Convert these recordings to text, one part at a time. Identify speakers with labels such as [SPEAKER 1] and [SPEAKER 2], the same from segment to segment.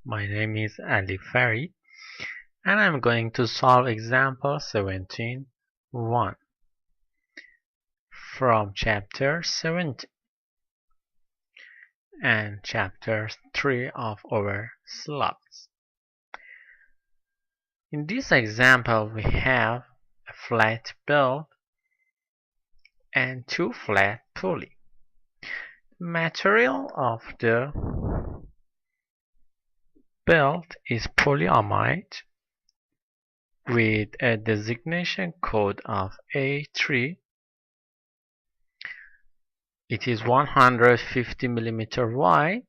[SPEAKER 1] My name is Ali Farid and I'm going to solve example 17.1 from chapter 17 and chapter 3 of our syllabus. In this example we have a flat belt and two flat pulleys. The material of the belt is polyamide with a designation code of A3. It is 150 mm wide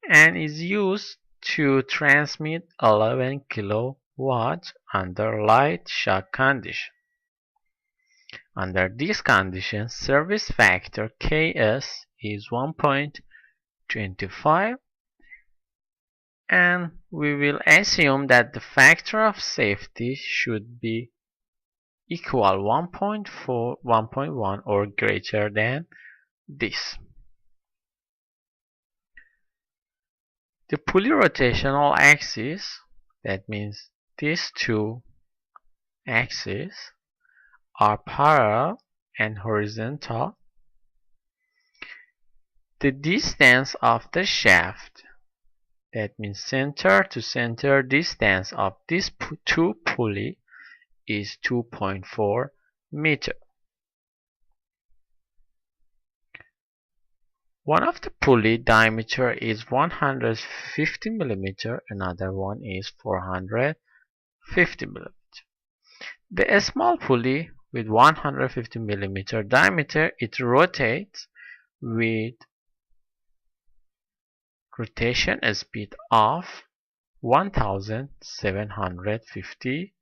[SPEAKER 1] and is used to transmit 11 kW under light shock condition. Under this condition, service factor Ks is 1.25 and we will assume that the factor of safety should be equal 1.4, 1.1 or greater than this. The pulley rotational axis, that means these two axes, are parallel and horizontal. The distance of the shaft, that means center to center distance of these two pulleys, is 2.4 meters. One of the pulley diameter is 150 mm, another one is 450 mm. The small pulley with 150 mm diameter, it rotates with rotation speed of 1750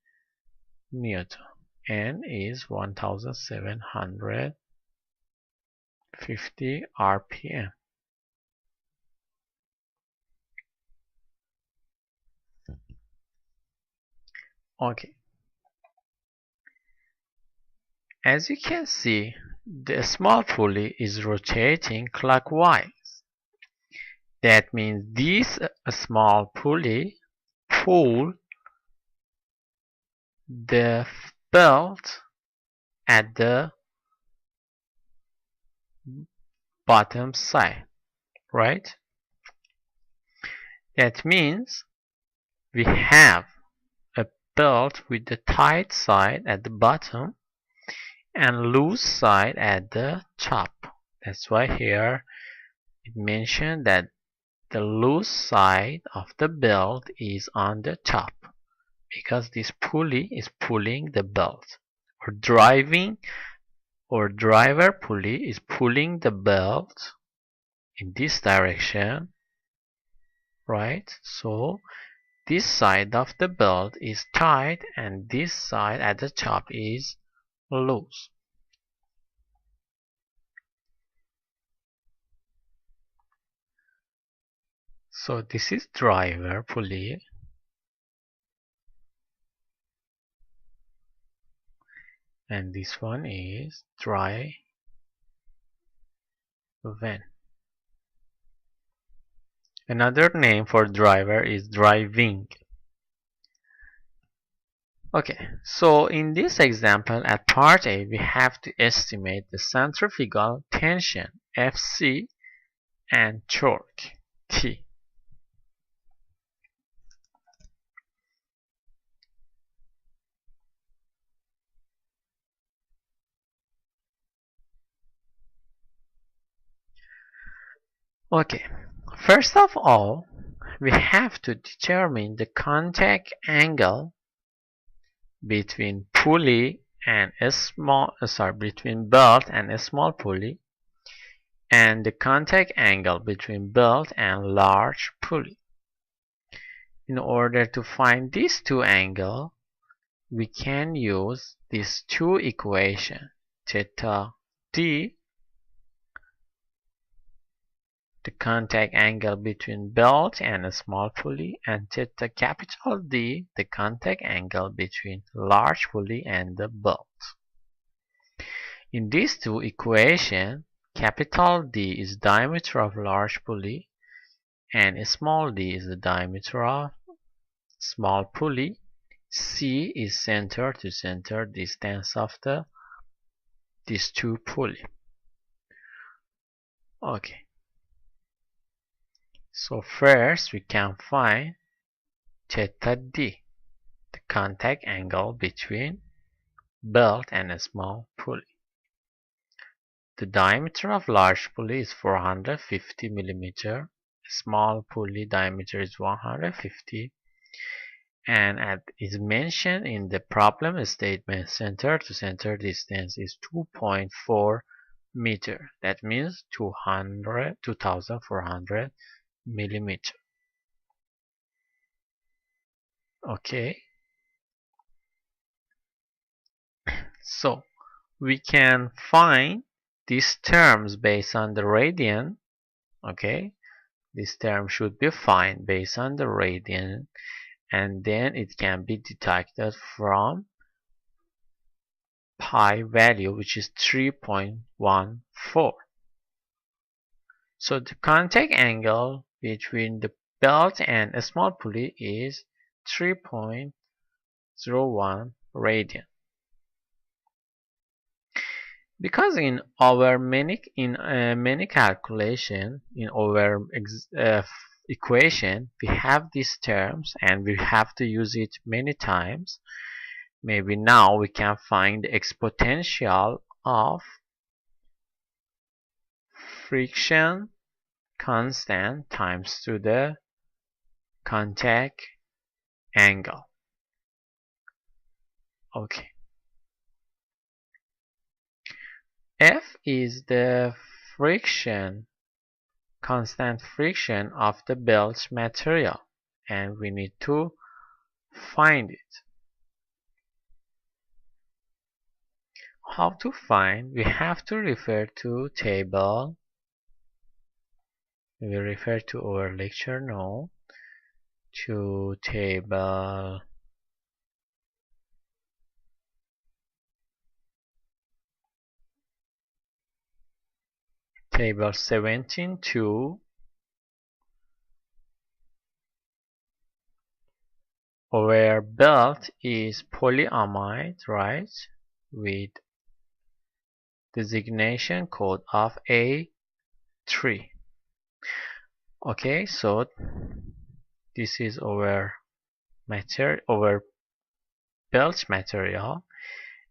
[SPEAKER 1] Newton. N is 1750 RPM. Okay. As you can see, the small pulley is rotating clockwise. That means this small pulley pull the belt at the bottom side, right? That means we have a belt with the tight side at the bottom and loose side at the top. That's why here it mentioned that the loose side of the belt is on the top, because this pulley is pulling the belt, or driver pulley is pulling the belt in this direction, right? So this side of the belt is tight and this side at the top is loose. So this is driver pulley and this one is drive van. Another name for driver is driving. Okay, so in this example at part A we have to estimate the centrifugal tension Fc and torque T. Okay, first of all we have to determine the contact angle between pulley and between belt and a small pulley, and the contact angle between belt and large pulley. In order to find these two angles, we can use these two equations, theta d, the contact angle between belt and a small pulley, and theta capital D, the contact angle between large pulley and the belt. In these two equations, capital D is diameter of large pulley and small d is the diameter of small pulley. C is center to center distance of these two pulley. Okay. So first we can find theta d, the contact angle between belt and a small pulley. The diameter of large pulley is 450 mm. Small pulley diameter is 150, and as is mentioned in the problem statement, center to center distance is 2.4 meter. That means 2400 millimeter. Okay, so we can find these terms based on the radian. Okay, this term should be found based on the radian, and then it can be deducted from pi value, which is 3.14. So the contact angle between the belt and a small pulley is 3.01 radian. Because in our many calculation, in our equation, we have these terms and we have to use it many times. Maybe now we can find the exponential of friction constant times to the contact angle. Okay. F is the friction, constant friction of the belt material, and we need to find it. How to find? We have to refer to table. We will refer to our lecture note, to table 17.2. Our belt is polyamide, right? With designation code of A3. Okay, so this is our belt material.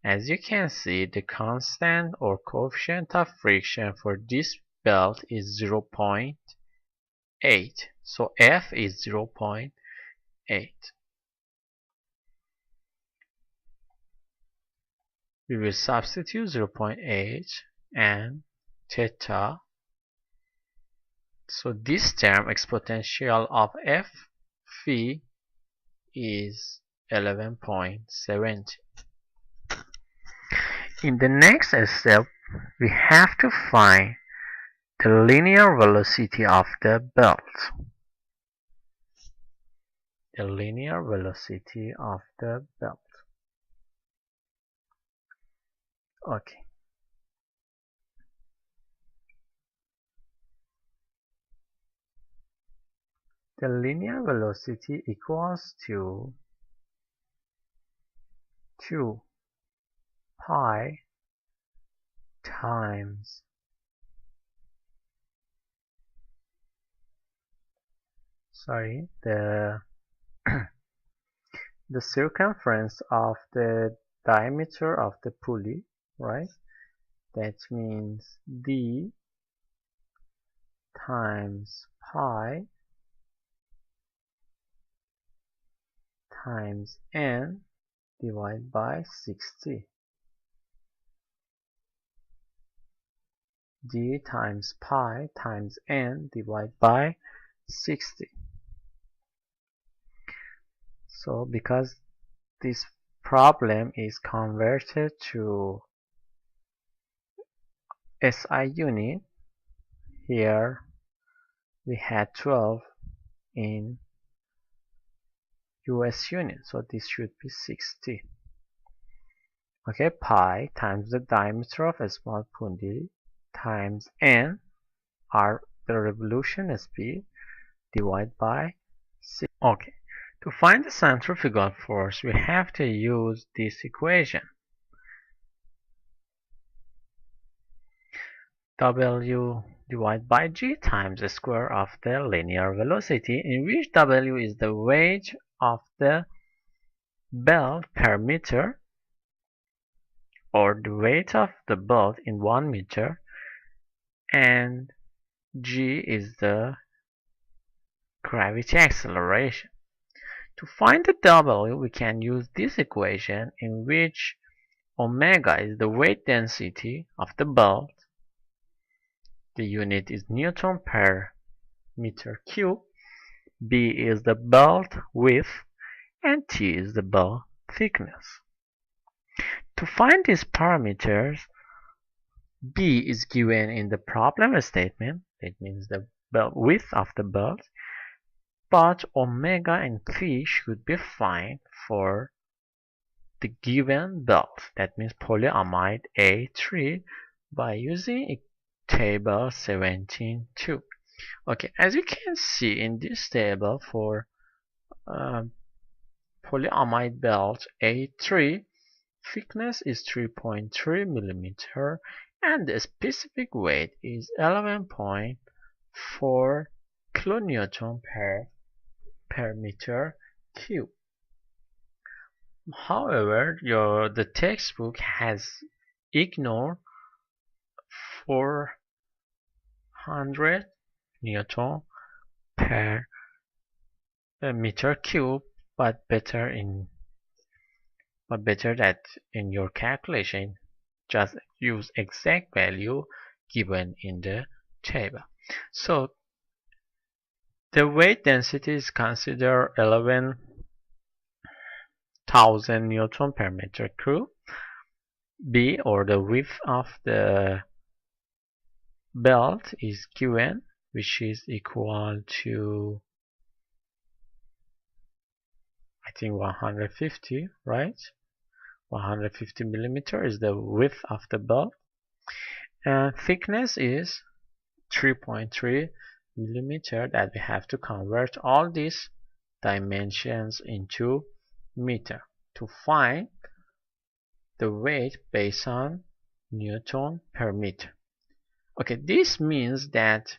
[SPEAKER 1] As you can see, the constant or coefficient of friction for this belt is 0.8. So F is 0.8. We will substitute 0.8 and theta. So this term, exponential of F phi, is 11.70. In the next step, we have to find the linear velocity of the belt. The linear velocity of the belt. Okay. The linear velocity equals to 2 pi times the the circumference of the diameter of the pulley, right? That means d times pi times n divided by 60. D times pi times n divided by 60. So because this problem is converted to SI unit, here we had 12 in US unit, so this should be 60. Okay, pi times the diameter of a small pulley times n, are the revolution speed, divided by 6. Okay, to find the centrifugal force, we have to use this equation. W divided by g times the square of the linear velocity, in which W is the weight of the belt per meter, or the weight of the belt in 1 meter, and g is the gravity acceleration. To find the W, we can use this equation, in which omega is the weight density of the belt, the unit is Newton per meter cube, B is the belt width, and T is the belt thickness. To find these parameters, B is given in the problem statement, it means the belt width of the belt, but omega and T should be found for the given belt, that means polyamide A3, by using table 17.2. Okay, as you can see in this table, for polyamide belt A3, thickness is 3.3 millimeter and the specific weight is 11.4 kilonewton per meter cube. However, the textbook has ignored 400 Newton per meter cube, but better that in your calculation just use exact value given in the table. So the weight density is considered 11,000 Newton per meter cube. B, or the width of the belt, is given, which is equal to, I think, 150, right? 150 millimeter is the width of the belt, and thickness is 3.3 millimeter, that we have to convert all these dimensions into meter to find the weight based on Newton per meter. Okay, this means that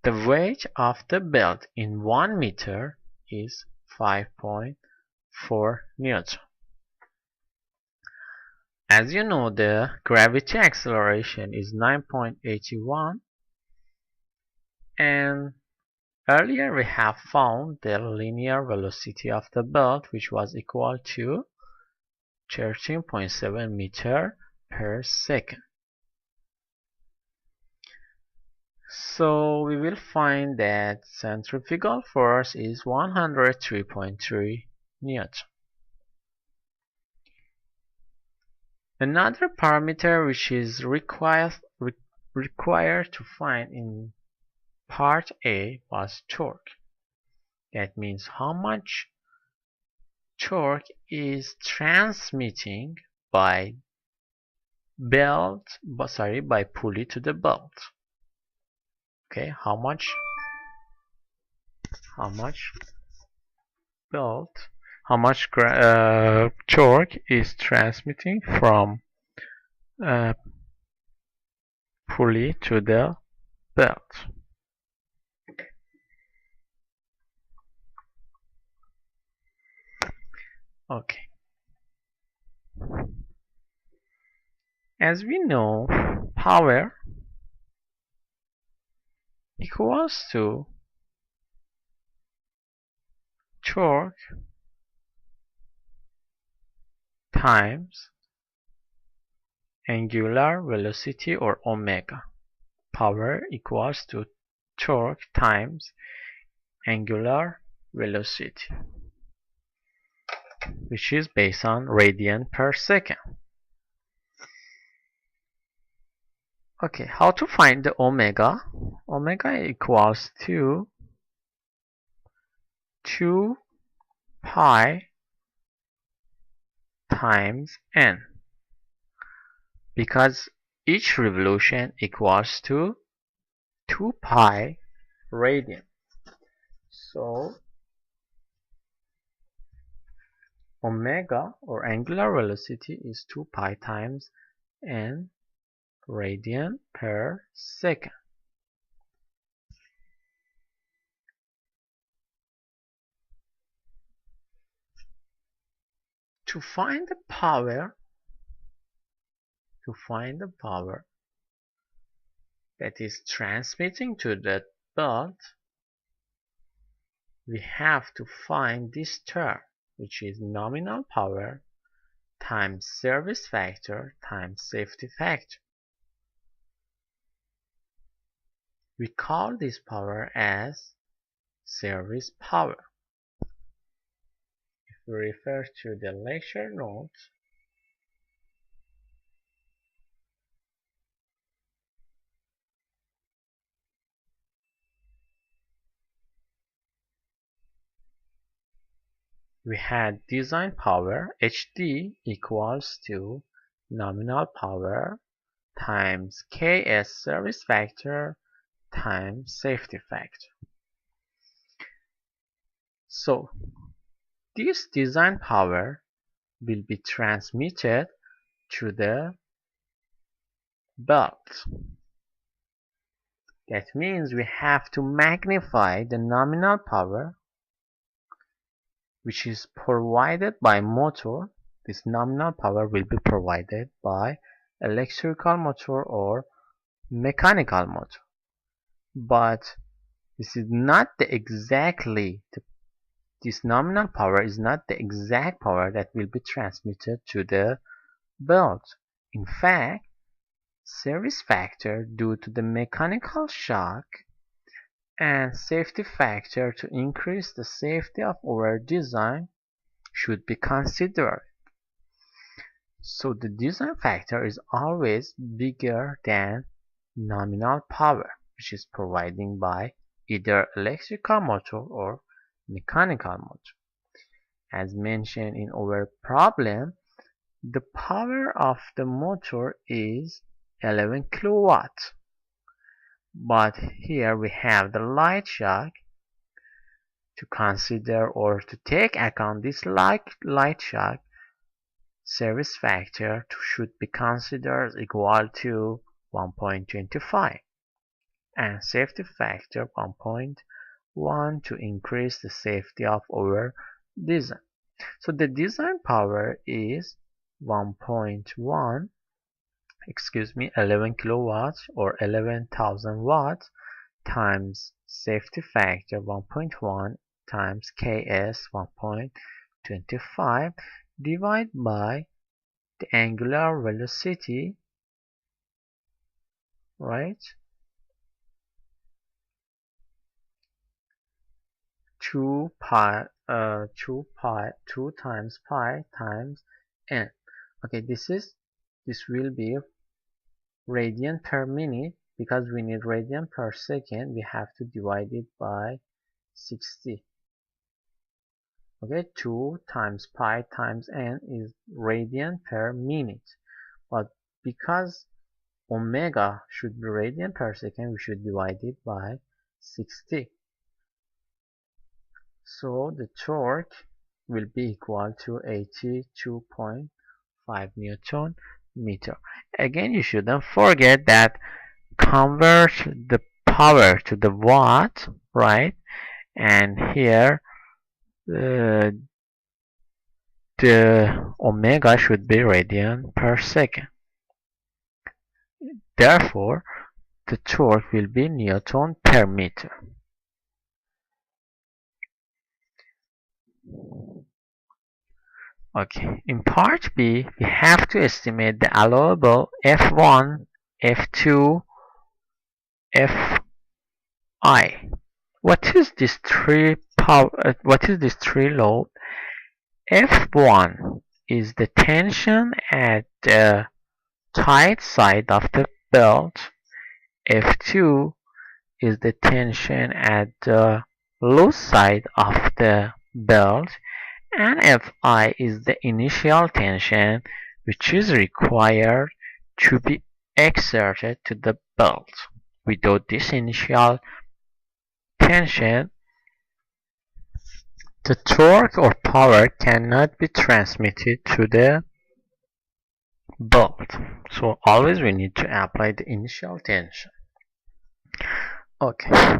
[SPEAKER 1] the weight of the belt in 1 meter is 5.4 Newton. As you know, the gravity acceleration is 9.81, and earlier we have found the linear velocity of the belt, which was equal to 13.7 meter per second. So we will find that centrifugal force is 103.3 Newton. Another parameter which is required to find in part A was torque. That means how much torque is transmitting by pulley to the belt. Okay, how much torque is transmitting from pulley to the belt. Okay. As we know, power equals to torque times angular velocity, or omega. Power equals to torque times angular velocity, which is based on radian per second. Okay, how to find the omega? Omega equals to 2 pi times n, because each revolution equals to 2 pi radian. So omega, or angular velocity, is 2 pi times n radian per second. To find the power that is transmitting to the belt, we have to find this term, which is nominal power times service factor times safety factor. We call this power as service power. If we refer to the lecture notes, we had design power HD equals to nominal power times Ks service factor times safety factor. So this design power will be transmitted to the belt. That means we have to magnify the nominal power which is provided by motor. This nominal power will be provided by electrical motor or mechanical motor. But this is not this nominal power is not the exact power that will be transmitted to the belt. In fact, service factor due to the mechanical shock and safety factor to increase the safety of our design should be considered. So the design factor is always bigger than nominal power, which is provided by either electrical motor or mechanical motor. As mentioned in our problem, the power of the motor is 11 kilowatts. But here we have the light shock to consider, or to take account this light shock. Service factor should be considered equal to 1.25 and safety factor 1.1 to increase the safety of our design. So the design power is 11 kilowatts or 11,000 watts times safety factor 1.1 times Ks 1.25 divided by the angular velocity, right? 2 times pi times n. Okay, this will be radian per minute. Because we need radian per second, we have to divide it by 60. Okay, 2 times pi times n is radian per minute. But because omega should be radian per second, we should divide it by 60. So the torque will be equal to 82.5 Newton meter. Again, you shouldn't forget that convert the power to the watt, right? And here the omega should be radian per second. Therefore, the torque will be Newton per meter. Okay, in part B, we have to estimate the allowable F1, F2, Fi. What is this three load? F1 is the tension at the tight side of the belt. F2 is the tension at the loose side of the belt. And Fi is the initial tension which is required to be exerted to the belt. Without this initial tension, The torque or power cannot be transmitted to the belt. So always we need to apply the initial tension. Okay.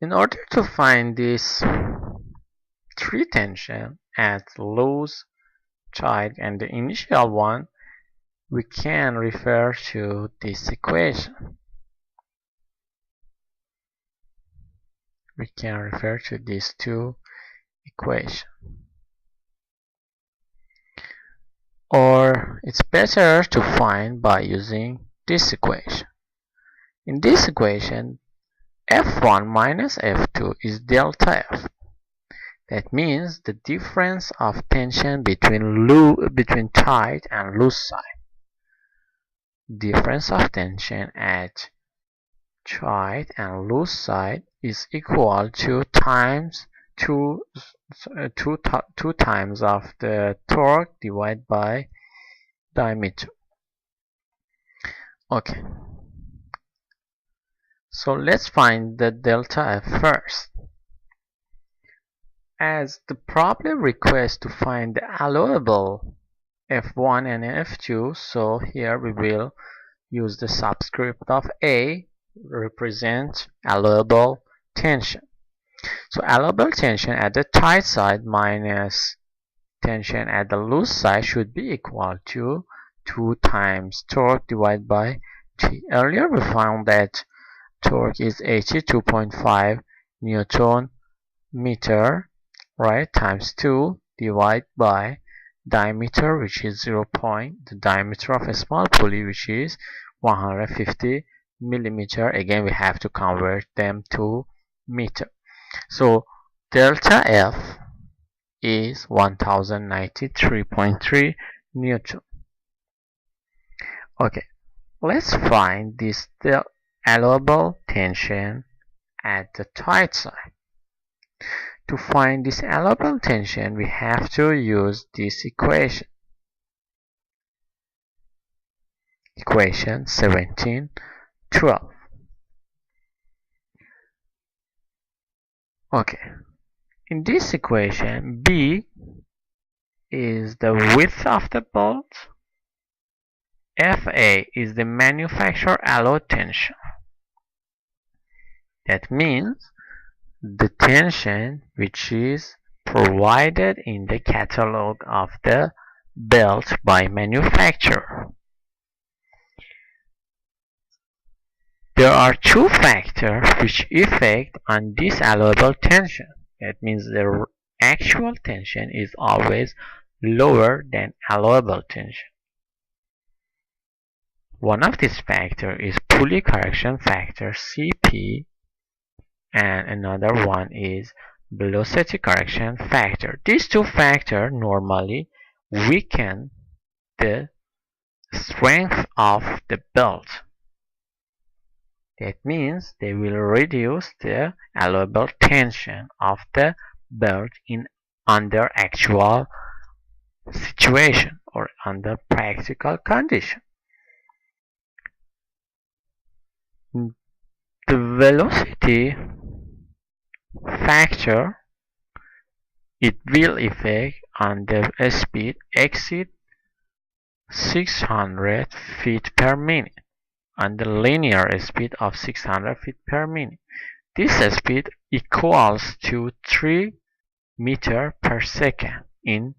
[SPEAKER 1] In order to find this three tension at loose, tight, and the initial one, we can refer to this equation. We can refer to these two equations. Or it's better to find by using this equation. In this equation, F1 minus F2 is delta F. That means the difference of tension between tight and loose side. Difference of tension at tight and loose side is equal to two times of the torque divided by diameter. Okay. So let's find the delta F first. As the problem requests to find the allowable F1 and F2, so here we will use the subscript of A represent allowable tension. So allowable tension at the tight side minus tension at the loose side should be equal to 2 times torque divided by T. Earlier we found that torque is 82.5 Newton meter, right, times 2 divided by diameter, which is 0. The diameter of a small pulley, which is 150 millimeter. Again, we have to convert them to meter. So delta F is 1093.3 Newton. Okay, let's find this allowable tension at the tight side. To find this allowable tension, we have to use this equation. Equation 1712. Okay. In this equation, B is the width of the bolt. FA is the manufacturer allowed tension. That means the tension which is provided in the catalog of the belt by manufacturer. There are two factors which affect on this allowable tension. That means the actual tension is always lower than allowable tension. One of these factors is pulley correction factor CP, and another one is velocity correction factor. These two factors normally weaken the strength of the belt. That means they will reduce the allowable tension of the belt under actual situation or under practical condition. The velocity factor, it will affect on the speed exceed 600 feet per minute, on the linear speed of 600 feet per minute. This speed equals to 3 meter per second in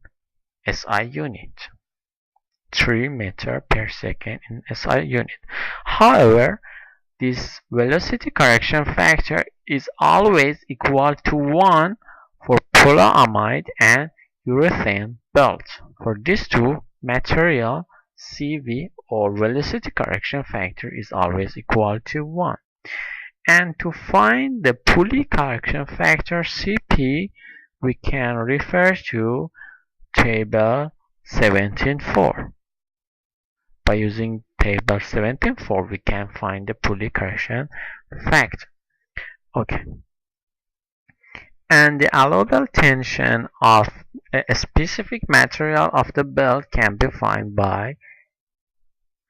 [SPEAKER 1] SI unit. 3 meter per second in SI unit. However, this velocity correction factor is always equal to 1 for polyamide and urethane belts. For these two material, CV or velocity correction factor is always equal to 1. And to find the pulley correction factor CP, we can refer to table 17.4. By using table 17.4, we can find the pulley correction factor. Okay. And the allowable tension of a specific material of the belt can be found by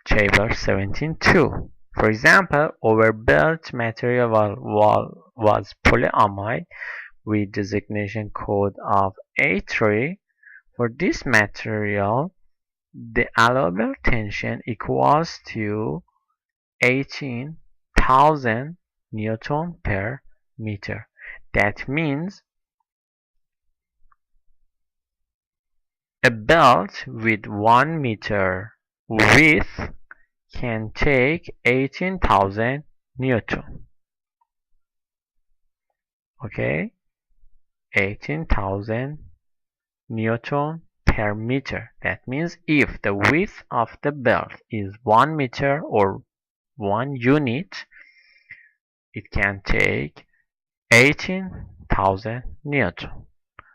[SPEAKER 1] table 17.2. For example, our belt material was polyamide. with designation code of A3. For this material, the allowable tension equals to 18,000 Newton per meter. That means a belt with 1 meter width can take 18,000 Newton. Okay, 18,000 Newton per meter. That means if the width of the belt is 1 meter or 1 unit, it can take 18,000 Newton.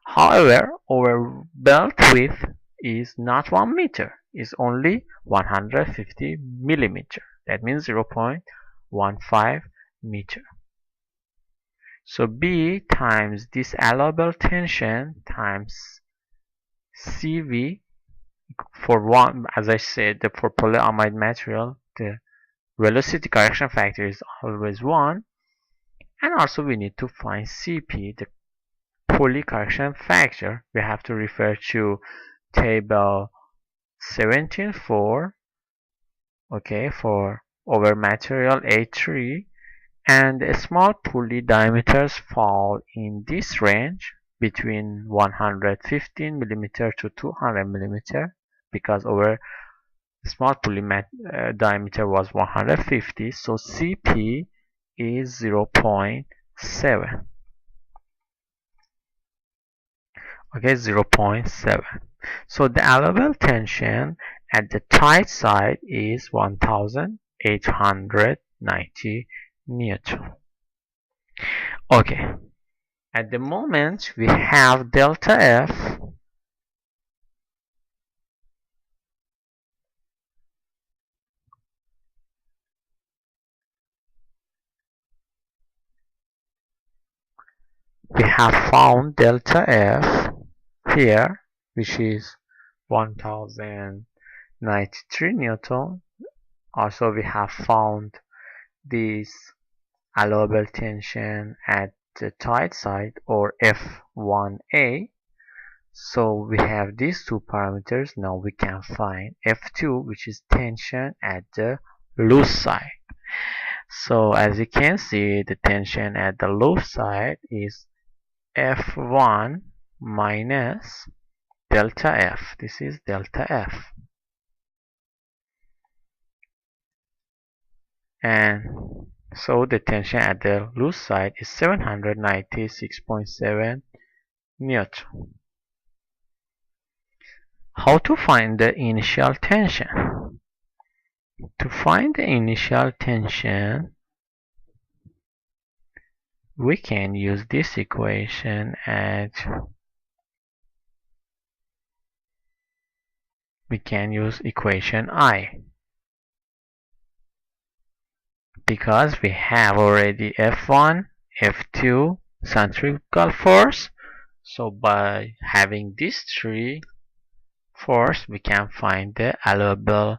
[SPEAKER 1] However, our belt width is not 1 meter, it's only 150 millimeter. That means 0.15 meter. So B times this allowable tension times CV for one, as I said, for polyamide material, the velocity correction factor is always 1. And also we need to find CP, the poly correction factor. We have to refer to table 17.4, okay, for our material A3, and small pulley diameters fall in this range between 115 millimeter to 200 millimeter, because our small pulley diameter was 150, so CP is 0.7. Okay, 0.7. So the allowable tension at the tight side is 1890 Newton. Okay, at the moment we have delta F we have found delta F here, which is 1093 Newton. Also we have found this allowable tension at the tight side, or F1A. So we have these two parameters. Now we can find F2, which is tension at the loose side. So as you can see, the tension at the loose side is F1 minus delta F. This is delta F. And so the tension at the loose side is 796.7 Newton. How to find the initial tension? To find the initial tension, we can use this equation as we can use equation I, because we have already F1, F2 centrifugal force. So by having these three force, we can find the allowable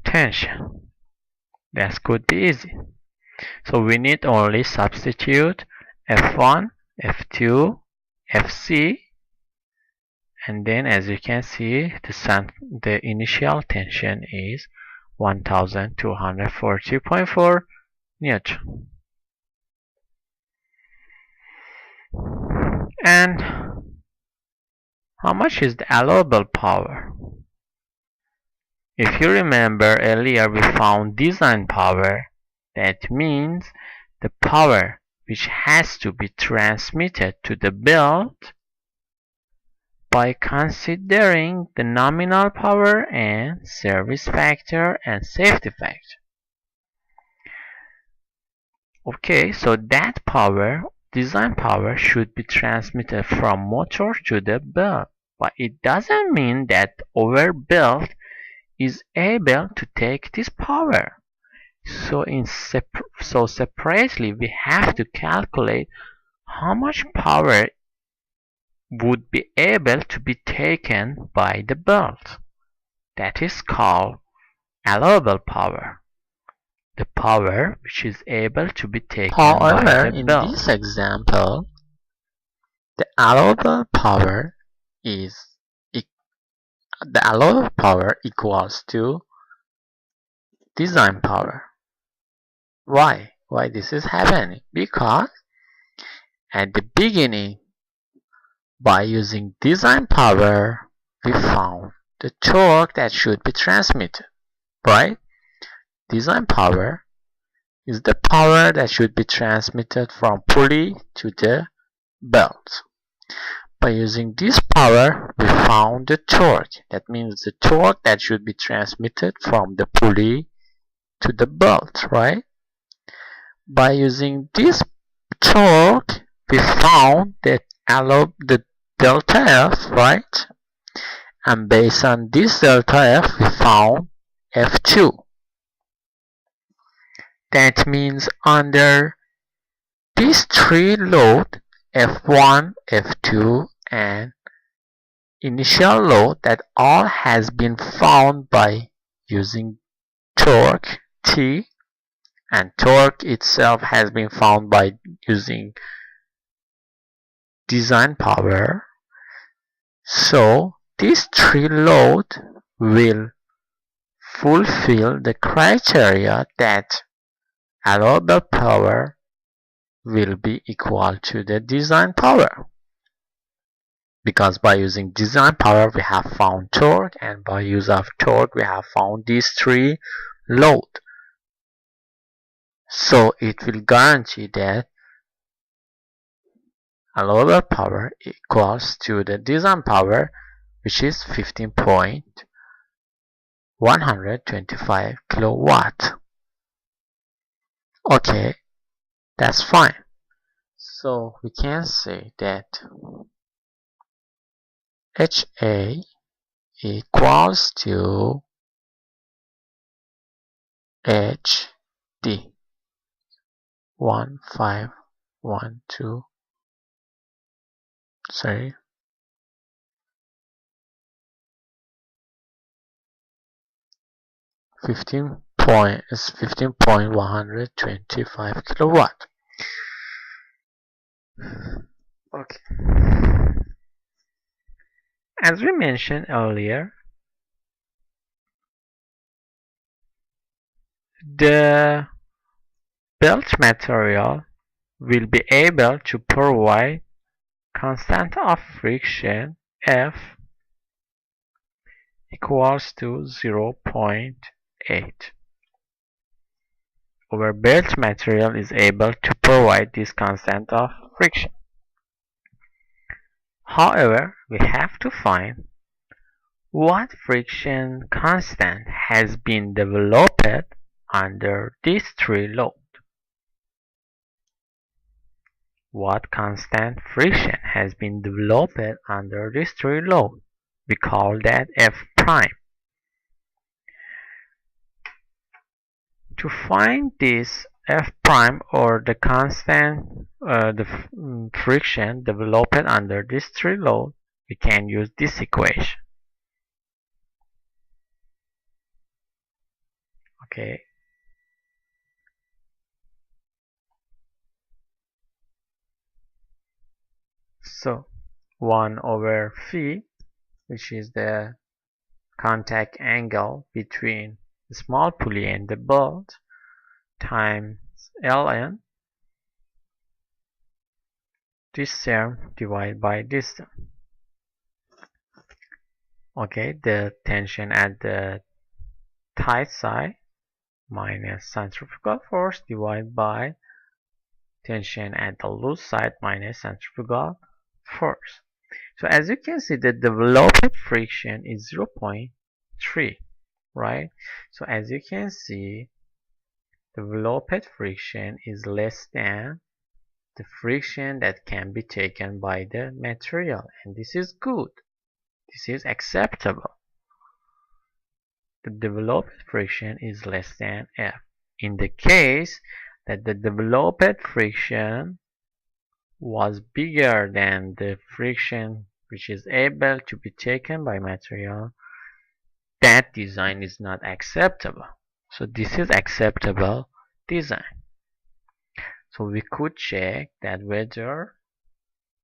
[SPEAKER 1] tension. That could be easy. So we need only substitute F1, F2, Fc, and then as you can see, the initial tension is 1240.4 Newton. And how much is the allowable power? If you remember earlier, we found design power. That means the power which has to be transmitted to the belt by considering the nominal power and service factor and safety factor. Okay, so that power, design power, should be transmitted from motor to the belt. But it doesn't mean that our belt is able to take this power. So separately we have to calculate how much power would be able to be taken by the belt. That is called allowable power. The power which is able to be taken by the belt. However, in this example, allowable power is e- the allowable power equals to design power. Why? Why this is happening? Because at the beginning, by using design power, we found the torque that should be transmitted, right? Design power is the power that should be transmitted from pulley to the belt. By using this power, we found the torque. That means the torque that should be transmitted from the pulley to the belt, right? By using this torque, we found that the delta F, right? And based on this delta F, we found F2. That means under these three loads, F1, F2, and initial load, that all has been found by using torque T, and torque itself has been found by using design power. So these three loads will fulfill the criteria that allowable power will be equal to the design power. Because by using design power we have found torque, and by use of torque we have found these three loads. So it will guarantee that allowable power equals to the design power, which is 15.125 kilowatt. Okay, that's fine. So we can say that HA equals to HD 1512, sorry, 15.125 kilowatt. Okay. As we mentioned earlier, the belt material will be able to provide constant of friction F equals to 0.8. Our belt material is able to provide this constant of friction. However, we have to find what friction constant has been developed under these three loads. What constant friction has been developed under these three loads? We call that F prime. To find this F prime, or the constant friction developed under these three loads, we can use this equation. Okay. So 1 over phi, which is the contact angle between the small pulley and the bolt, times ln, this term divided by this term. Okay, the tension at the tight side minus centrifugal force divided by tension at the loose side minus centrifugal force. So as you can see, the developed friction is 0.3, right? So as you can see, developed friction is less than the friction that can be taken by the material, and this is good. This is acceptable. The developed friction is less than F. In the case that the developed friction was bigger than the friction which is able to be taken by material, that design is not acceptable. So this is acceptable design. So we could check that whether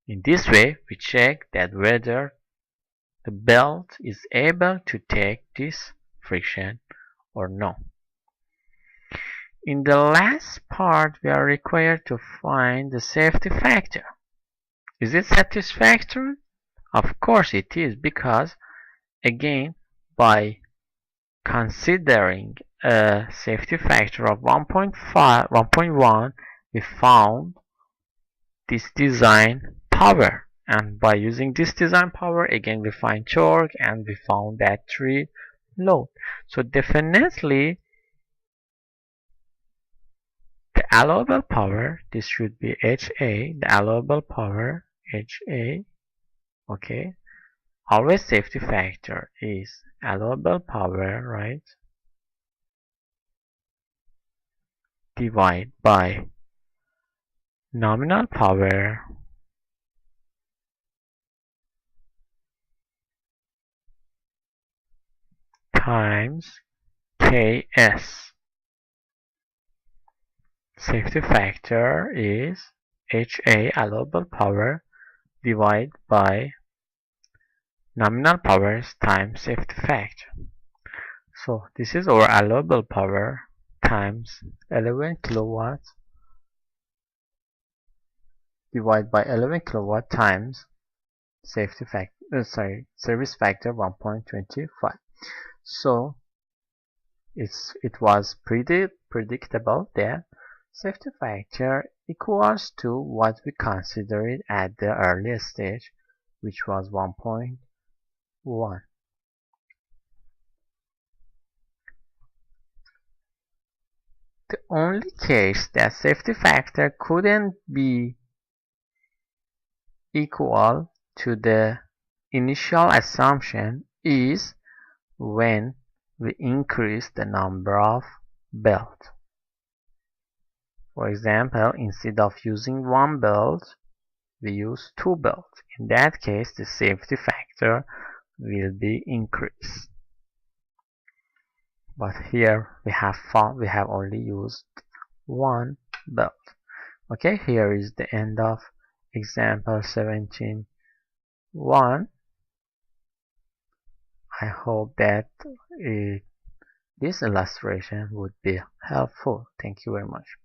[SPEAKER 1] In this way, we check that whether the belt is able to take this friction or no. In the last part, we are required to find the safety factor. Is it satisfactory? Of course it is, because again, by considering a safety factor of 1.1, we found this design power, and by using this design power, again we find torque, and we found that 3 load. So definitely the allowable power, this should be HA, the allowable power HA, okay. Always safety factor is allowable power, right, divide by nominal power times Ks. Safety factor is HA, allowable power, divided by nominal powers times safety factor. So this is our allowable power times 11 kilowatts divided by 11 kilowatt times safety factor, service factor 1.25. So it was predictable that safety factor equals to what we considered at the earlier stage, which was 1.1. The only case that safety factor couldn't be equal to the initial assumption is when we increase the number of belts. For example, instead of using 1 belt, we use 2 belts. In that case, the safety factor will be increased. But here we have only used 1 belt. Okay, here is the end of example 17.1. I hope that this illustration would be helpful. Thank you very much.